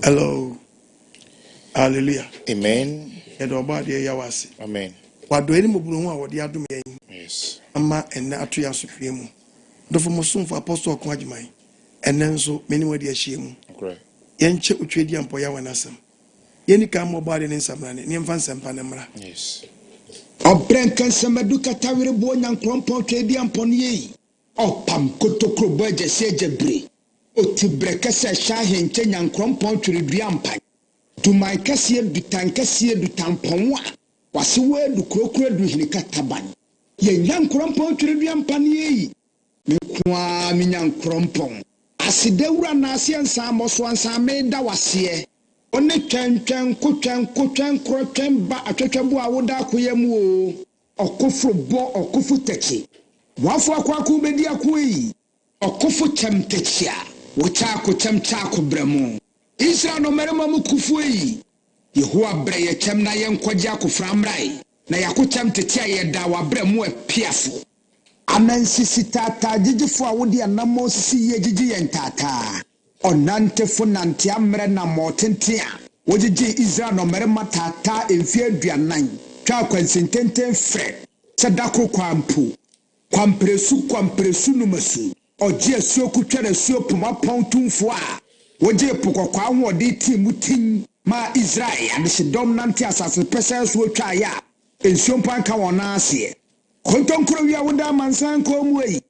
Hello. Hallelujah. Amen. Amen. What do any mobile what the other Yes. Ama and Atuya Supreme. The former son for Apostle AGYEMANG. And then so many were the shame. Correct. Yenche Utradi and Poya Wanasam. Yenny come mobile in Samran, Nyamfan Sampanamra. Yes. Obrenkan Samaduka Tawere Boyan Clompo Tradi and Pony. O Pam Kotokro Budget Sejebre. O Tibrekasa Shahin Kenyan Clompo Tradiampai. To my Cassia du Tankassia du Tamponwa. Was where du Crocre du Hilikataban. Yan Clompo Tradiampani. Mekwa Minyan Clompon. Asideura Nasian Samos once I made that was here. Only ten kuchen ba atwetwebu awoda akoyemu okofo bo okofo techi wafo akwaku bedi akoyi okofo temtechia wocha akotem cha akobremu Israel no merema mu kufu yi Yehowa breye chem na yenkwaje akoframrai na yakotem techia ye da wa bremu apiafo amansisi tata jijifo awodi anamo sisi ye jiji yentata Onante funante amre na motentia wojiji Israel no merema tata emfie aduanan twa kwansententen fre sedako kwampresu numasu oje asuo kutwere asuo poma pontumfo a woje pokokwa hode timutin ma Israel adesidom nante asase pese so twa ya ensuo mpanka wona ase kontonkro wi awoda mansan komuei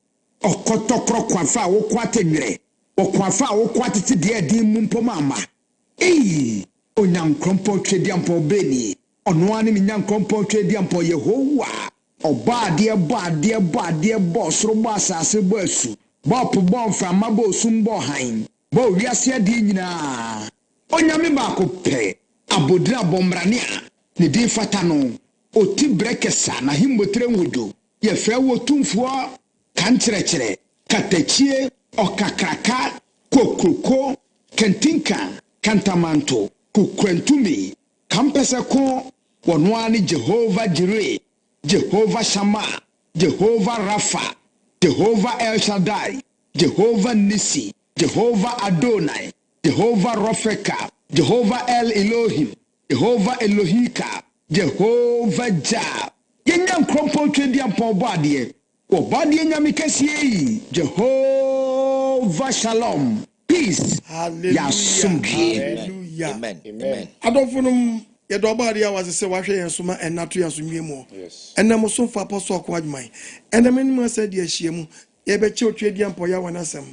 okotokro kwafa wo kwatenwere okwafa wo kwatete de adi mumpomama onyankrompo twediampo beni ono ani minyankrompo twediampo Yehowa obaade bo soro bo asase bo asu bo po bo mframa bo sumbo han bo wiase ade nyina onyame ba ko pe abodira bombrane a ne di fata no oti brekesa na himbotre nwodo ye frɛ wo tumfo kankyerɛkyerɛ katachie okakraka kokroko kentinka kantamanto kukrentumi kampese ko wonwani Jehovah Jireh Jehovah Shammah Jehovah Rapha Jehovah El Shaddai Jehovah Nisi Jehovah Adonai Jehovah Rofeka Jehovah El Elohim Jehovah Elohika Jehovah Jah yenyan krompo twedi ampo bade obade nyame kese Jehovah Shalom peace. Hallelujah. Hallelujah. Amen. Amen. Adolfonum ye do ba dia was say wahwe yen soma enato yen so nwiemu. Yes. Ena mo so fa apostle AGYEMANG. Ena me nim say dia hyiemu ye be che otwedi ampo ya wanasem.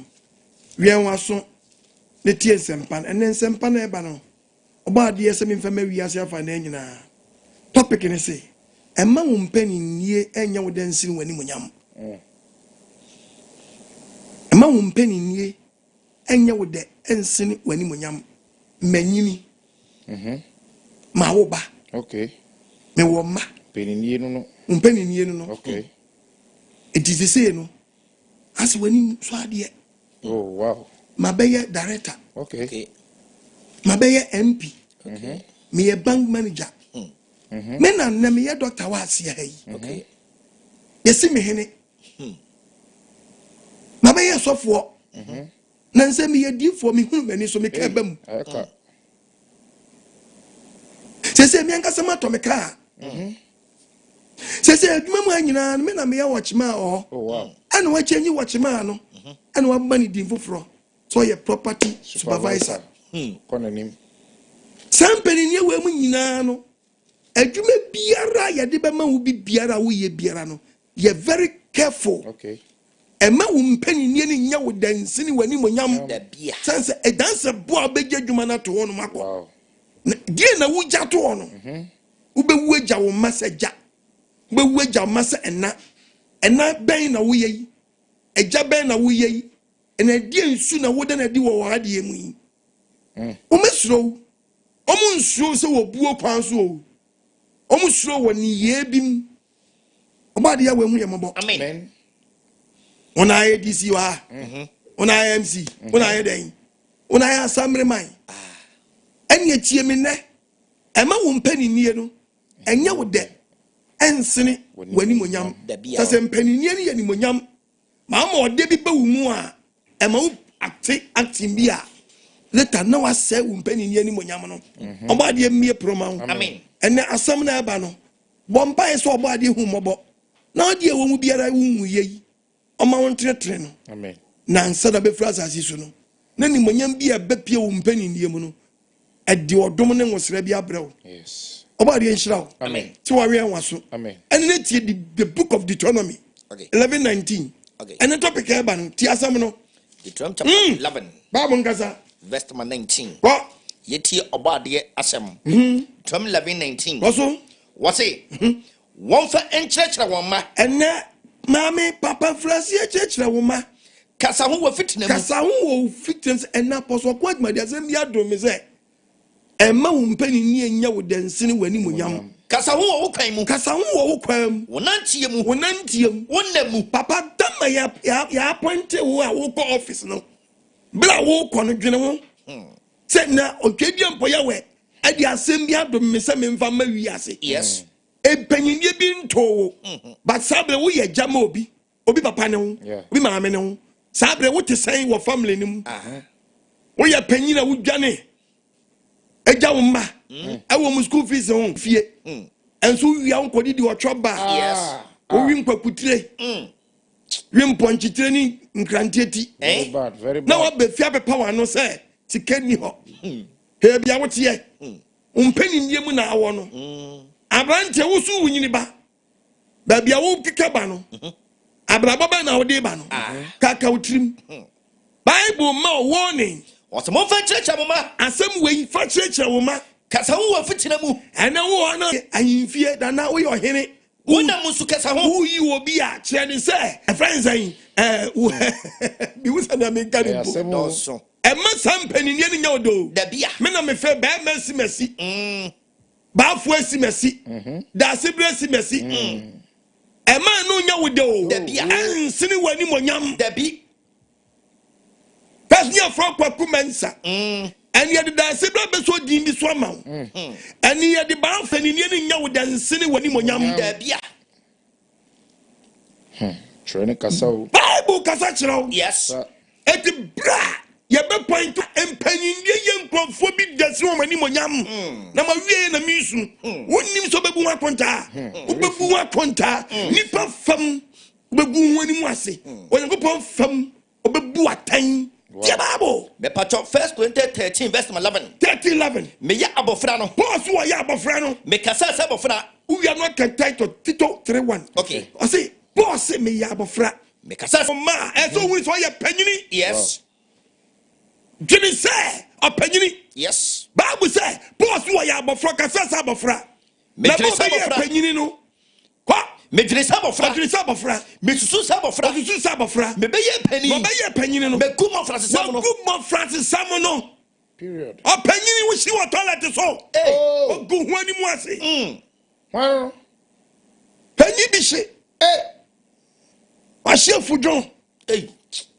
Wien waso ne tie sempan enen sempan na eba no. Oba dia se me mfa ma wiase afa na nyina. Topic ni say Emma Mpanindie Enye Wode Nsene Animounyam. Emma Mpanindie Enye Wode Nsene Animounyam. Manyini. Ma woba. Okay. Me wo ma. Mpanindie no. Mpanindie no. Okay. It is the same no. As wani so ade. Oh wow. Mabeye director. Okay. Mabeye MP. Me a bank manager. Men and me ye doctor was here. Okay. You see me hene. Mabeye sofo. Nanse me ye di for me hu mani so me ka bam. Se me ankasa ma to me ka. Se adwuma mu anyina me na me ye watchman oh. Oh wow. Ana wa chenyi watchman no. Ana wa mani din foforo. So ye property supervisor. Konanim. Sampeni we mu nyina no. Adwuma biara ye de be ma wo bi biara wo ye biara no. Ye very careful. Okay. Emma Mpanindie ni nya wo dansini wani monyam. Sense e danse bo abeje adwuma na to hono makọ. Wow. Die na wo ja to hono. Wo be wo agya wo masaja. Wo be wo agya masa ena. Ena ben na wo ye. Agya ben na wo ye. Ena die nsu na wo de na di wo ade mu yi. O mesro. O mu nsu se wo buo kwan so o. O mu sro wo ni ye bim. O ba de ya we mu ye mobo. Amen. Una ADC wa. Una MC. Una den. Una assembly man. Enye tie me ne. Ema wo Mpanindie no. Enye wo de. ensene w'animonyam sase mpanyinie ne yanimonyam ma ode bi ba wo mu a ema wo acting bi a later na wase wo mpanyinie animonyam no obo ade mie proma wo Amen. ene asam na eba no bomba eso obo ade hu mobo na ade wo mu biara wo hu yeyi oma won tretre no Amen. na nsada be fra asase so no na nimonyam bi a bepie wo mpanyinie mu no ade odom ne ngosra bi abrew Yes. obo ade nhyira wo Amen. ti wa we anwaso Amen. ene ne tie the book of Deuteronomy Okay. 11:19 Okay. ene topic eba no ti asam no Deuteronomy chapter 11 Bible ngasa verse number 19. ko Yeti obade asem. Deuteronomy 11:19. waso What say? One for enchechra wama. ene mami papa frasi echechra wo ma Kasa ho wafitina mu. kasa ho wo fitness ena apostle ko adma dia sem ya do me se ema wo mpani ni enya wo dansini wani munyam Kasa ho wo kwan mu. kasa ho wo kwam Wonantie mu. wonantiem Wonnamu. papa dama ya appoint wo a wo ko office no bla wo ko no dwene ho se na otwedi ampo ya we ade asem bi adom me se me mfa ma wi ase Yes. empanyinie bi nto but sabre wo ye jama obi papa ne ho Yeah. obi maame ne ho sabre wo te sen wo family ne mu wo ye panyina wo dwane eja wo ma ewo mu school fees ho fie enso wia wo kodi di otwo ba Yes. wo wi mpakutire wi mponchitire ni nkrantieti Very bad. Very na bad. wa be fia be power no se tikani ho he bia wo te umpaninie mu na awo no abrante wo su wunyini ba bia wo keka ba no abraba ba na wo de ba no kaka utrim Bible ma warning Osemo fa enchechra wama. asem wei fa church wo ma Kasa ho wafitina mu. ene wo na ahimfie da na wo yo hene Wonnamu su kasa ho. who you obi a kire ne say friends saying bi wo sa na me ka Yeah, ni same bo old. So. ema sampaninie ni nya odo Da bia. me na me fe ba mesi mesi ba fu esi mesi da sibre esi mesi ema no nya wo de o Da bia. ensini wani monyam Da bi. pasnya fro kwaku mensa and yet da sibre be so din bi so ama and yet the ba fanini ni nya wo de ensini wani monyam Da bia. Training Kasau. Bible kasa kire Yes. eti bra ye be point empanyindie ye nkrofo bi dasi wo mani monyam na ma wie na misu wonnim so bebu wa konta wo bebu wa konta nipa fam bebu wani mu ase onyankopon fam obebu atan ye Bible Me pacho 1 Corinthians 13 verse number 11. 30:11 Me ya abofra no. Paul so ya abofra no Me kasa se abofra. we are not title Tito 3:1 Okay. I say Paul say me ya abofra Me kasa se. ma eso we so ya panyini Yes. dwene say opanyini Yes. Bible say Paul so ya abofra ka say abofra Me na dwene mo sɛ be ya abɔfra. panyini no kwa Me dwene se abofra. dwene say abofra Me susu se abofra. osusu say abofra Me be ye mo pani. be ya panyini no Me kuma fra se mo no. good mo Francis Sam no Period. opanyini wo shi wo toilet so Hey. o go hu ani mu ase Well, panyi bi she wa she fudron Hey.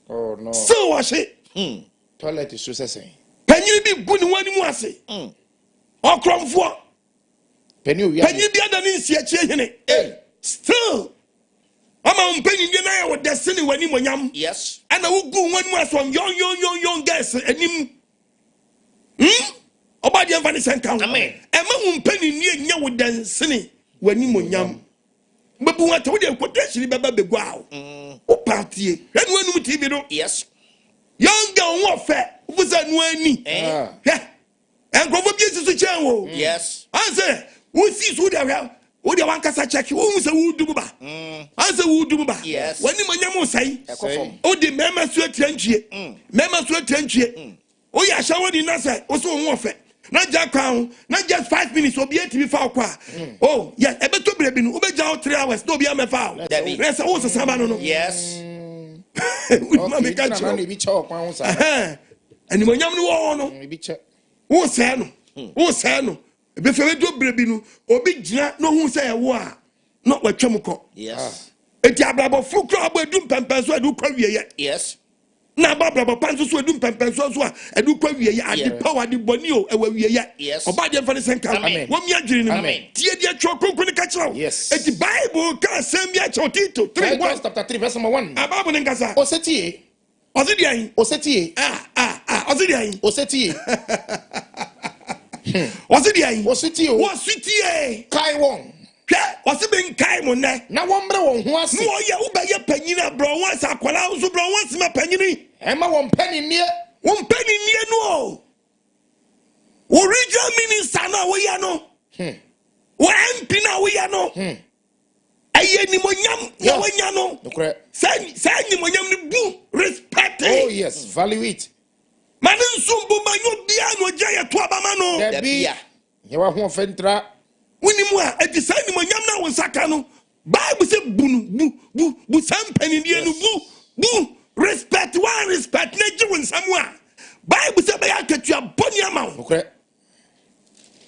oh no. so wa she Toilet is so saying. panyi bi gu ni wani mu ase okromfo Penny, we panyi bi adani nsi achi hene Hey. still ama mpanyi bi na ya wo destiny wani monyam Yes. ana wo gu wani mu aso yon guys anim oba de mfani senkan Amen. ema wo mpanyi ni enya wo destiny wani monyam bebu wata wo de quotation beba begu awo o party enu enum tv do Yes. young girl wo fe fusa nu ani Eh. enkrofo bi sisu chen wo Yes. anse wo si so de wan kasa check wo se wo dumu ba anse wo dumu ba Yes. wani manyam sai Ekofom. o de mema so atantwie mema so atantwie o ya shawo ni na sai o so wo fe na ja kwan na just 5 minutes obi etibi fa kwa oh yes e beto brebi no obeja 3 hours no obi amefa o Dabi. na say wo so saba no Yes. ma me ka na cho be chaw kwan sa. ani manyam no wo no Be che. wo say no e be fe beto brebi no obi gina no hu say e wo a no watwam ko Yes. eti abrabofo kro abodum pempen so adu kwa wieye Yes. na babra papa so edu pempenso so a edu kwa wiye ade power de boni o ewa wiye oba de mfa ne senka wo mi adwiri ni tie de atwa konkon ka kira wo eti bible ka asem bi acho Tito 3 chapter 3 verse number 1 ababu ne nkasa osetie ozidi ozidi ayin osetie ozidi ayin osetie kai won wasi ben kai mo ne na wombre won ho ase no ye wo be ye panyina bro won sa akwala so bro won sima panyini ema won paninnie no original minister na wo ya no wo MP na wo ya no aye ni monyam na wo nya no say ni monyam ni bu respect oh yes value it man nsumbu manyo bia no gya ye to abama no da bia ye wa ho fentra wonimu a edi say ni monyam na wo saka no Bible say bu sam Mpanindie no bu respect one respect na ji won samwa Bible say be akatua boni ama wo okre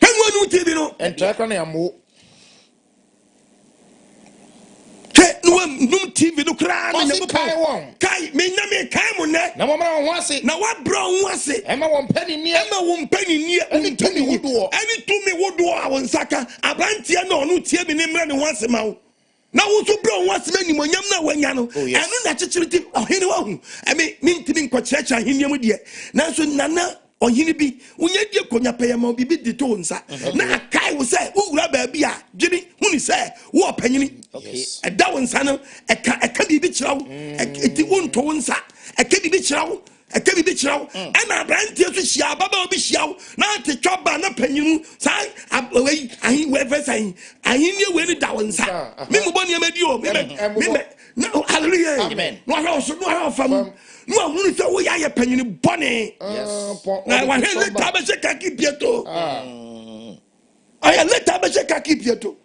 kanwo nu TV no entra kra na yamo num TV no kra na nyabo kai me nya me kai mo ne na mo mra ho ase na wa bro ho ase ema won paninnie ani to me wodo a won saka abrantie na onu tie me ne mra ne ho ase ma wo na wo so bro ho ase mani monyam na wanya no enu na chichiriti ohene wa hu emi mintimi nkwachiacha ahenia mu de na so nana ohini bi unye die konya peyama bibi di to nsa na kai wo say wura ba bi a gini huni say wo panyini da wo nsa no eka bibi kirawo eti wonto nsa eka bibi kirawo ana brantie so hia baba obi hiawo na te twa na panyinu sai awei ahin we verse ahin we ni da wo nsa me mo boni amadi o me no hallelujah amen no ha fam no amunu se wo ya ye panyini bone na wa hele tabe kaki pieto aya le tabe kaki pieto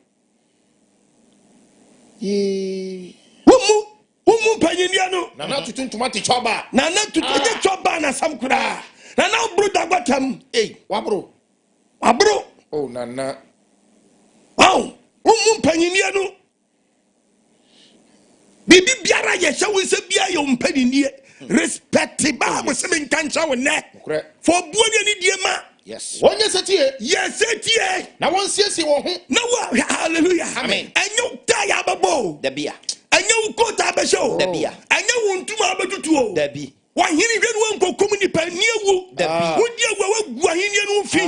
Umu panyini no na tutu tomati choba na tutu choba na samkura na bro dagbatam wabro oh nana umu panyini no bibi biara ye hye won se bia ye Mpanindie respect ba mo se men kancha won ne for buoni ni die ma yes wonye setie na won siesie wo ho na wa hallelujah amen enyo ta ya babo da bia enyo ko ta be show da bia enyo ntuma abetutu o da bi wahini hwe no nkokom ni pa niewu wodi agwa wagu ahini no fi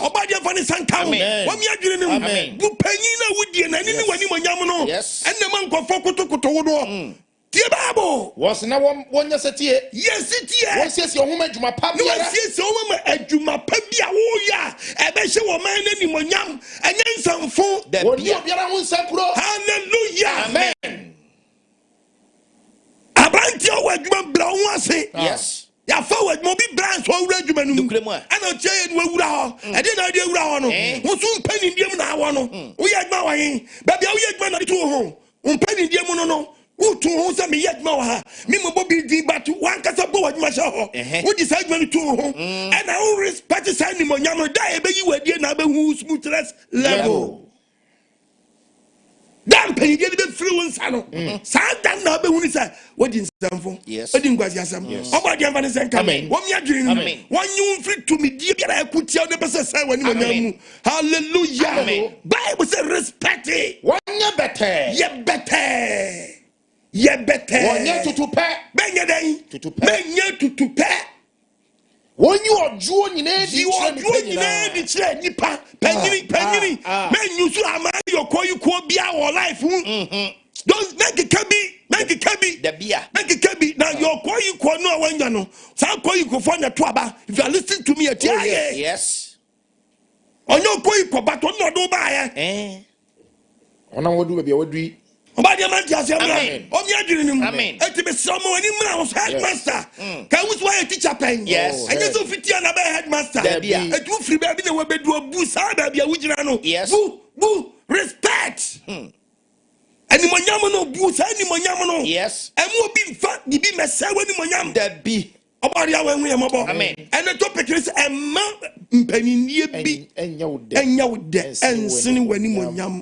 oba de fa ne sanka wo mi adwene ne bu panyin na wodi na ni wani monyam no enne man nkofo kotokoto wo do tie babo was na wonye setie tie wonsiesie wo homa adwuma pa bia wonsiesie wo ma adwuma pa bia wo ya ebe hye wo man na ni monyam enye nsamfo woni obiara ho nsakuro hallelujah amen abrantie wo adwuma bra wo ase yes ya fa wo adwuma bi branch wo wura adwuma no ana tie no wura ho e de na de wura ho no wo so Mpanindie mu na wo no wo ya adwuma wa yin ba bia wo ya adwuma na to ho Mpanindie mu no utu ho se me yedma wa ha me mo bobi di batu wan kasa bo wadma sha ho wo di sa adwuma to ho and I will respect say ni monyam da e be yi wadie na be hu smoothness level dan Mpanindie be free won sa no sa dan na be hu ni say wodi nsamfo wodi ngwazi asam oba de mfa ne senka wo mi adwene no wonyu free to me die bia ekutia de pese say wani monyam mu hallelujah Bible say respect it wonye better ye better wonye tutupe benye den benye tutupe wonye ojuo nyina di chire nipa panyini menyu so ama yokoyi ko bia wo life don't make it kabi da bia make it kabi na yokoyi ko no awanya no sa koyi ko fo na to aba if you are listening to me at yes onyo koyi ko bato no do ba ye ona wodu be bia wodui oba de man tiase mra o mi adwene nim eti be so mo ani mra wo headmaster ka wo so ya teacher pen enye so fitia na be headmaster etu free ba bi na we bedu abu sa ba bia wugina no bu respect ani monyam no bu sa ani monyam no emu obi mfa bibi mese wani monyam da bi oba de awen hu yamabo ene topic is emma Mpanindie bi enya wo de ensene wani monyam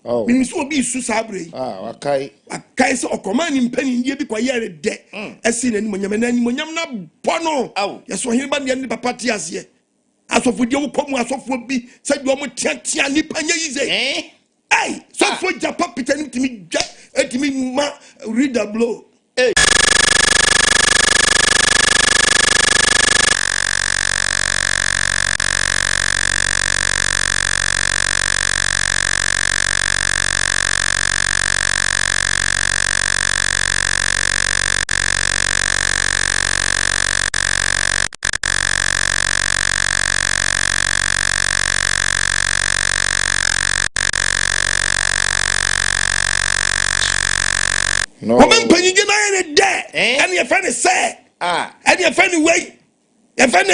Mimi so obi su sabre. Wakai. Akai se okomani Mpanindie bi kwa yere de. Esi na Animounyam na bono. Yeso hiriba ne papa ti ase. Asofo die wo komu asofo bi se de omo tiatia nipa nya yize. Hey, sofo japa pitani timi ma read the blow. No. Woman Mpanindie na yere de. And your friend is say. And your friend way. Your friend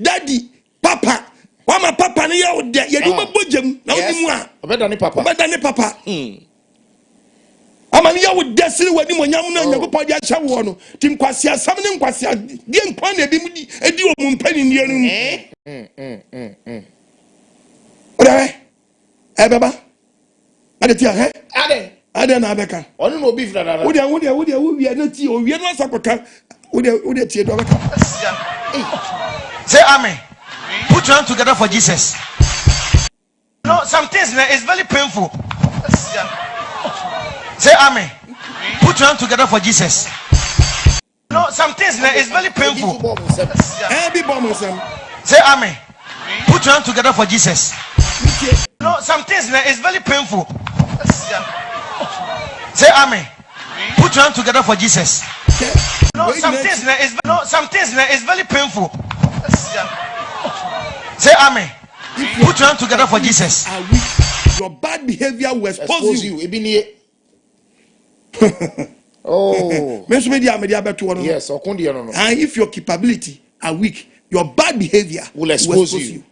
daddy, papa. Wama papa ne ya de. Ye do bojam na odimu a. Obeda ne papa. Obeda ne papa. Amani ya wo de sire wani Animounyam na Nyankopɔn de acha wo no. Tim kwase asam ne nkwase de nkwan na bi mu di edi o mu Mpanindie no. Ora baba. Ade ti a Ade na abeka. Onu no beef dada. Wode na ti o wie no asakota. Wode tie do abeka. Say amen. Put your hand together for Jesus. No, some things it's very painful. Say amen. Put your hand together for Jesus. No, some things it's very painful. Be bomb some. Say amen. Put your hand together for Jesus. No, some things it's very painful. Say amen. Put your hand together for Jesus. No, some things it's very painful. Say amen. Put your hand together for Jesus. Your bad behavior will expose you. Oh. Yes, and if your capability are weak, your bad behavior will expose you.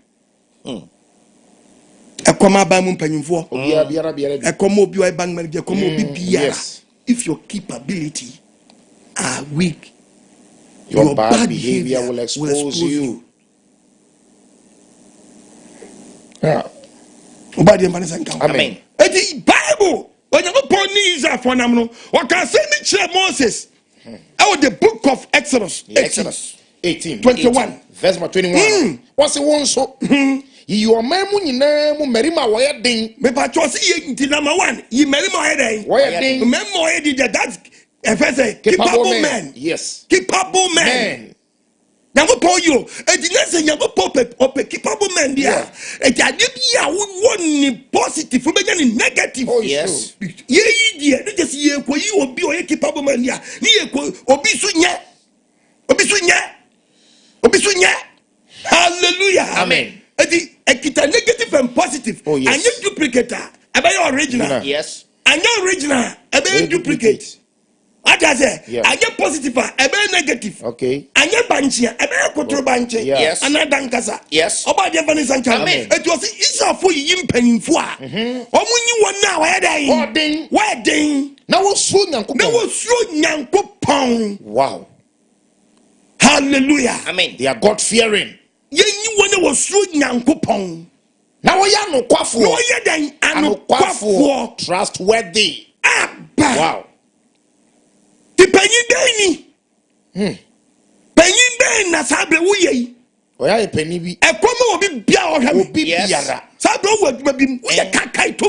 If your capability are weak, your bad behavior will expose you. Amen. The Bible, when you go Israel for them, what can say me Moses? Out the book of Exodus 18, 21, verse 21. What's the one so? You are my merima wire me patrosi ye number 1. Ye merima wire wire ding. Remember wire did that. If I say capable men, yes, capable men. Now go pour you. And the next thing you go pop capable men there. And you are one positive, one negative. Oh yes. Ye dear, just ye ko you will be a capable man there. Ye ko obisunya, obisunya. Hallelujah. Amen. And the negative and positive. Oh yes. And you duplicator. About original. Yes. And your original. About duplicate. I just say, I get positive, I be negative. Okay. I get banchi, I be control banchi. Yes. And I dankasa. Yes. Oba de Vanessa Amen. It was isa for you Mpanindie. Omuni one now wedding. Now was so Nyankopɔn. Wow. Hallelujah. Amen. They are God fearing. Ye one was so Nyankopɔn. Now we are no kwafo. No ye den kwafo. Trustworthy. Wow. The Mpanindie ni. Mpanindie na sabre wo ye. Oya e pani bi. E komo obi bia o hwe. Obi biara. Sabre wo aduma bi wo ye kakai to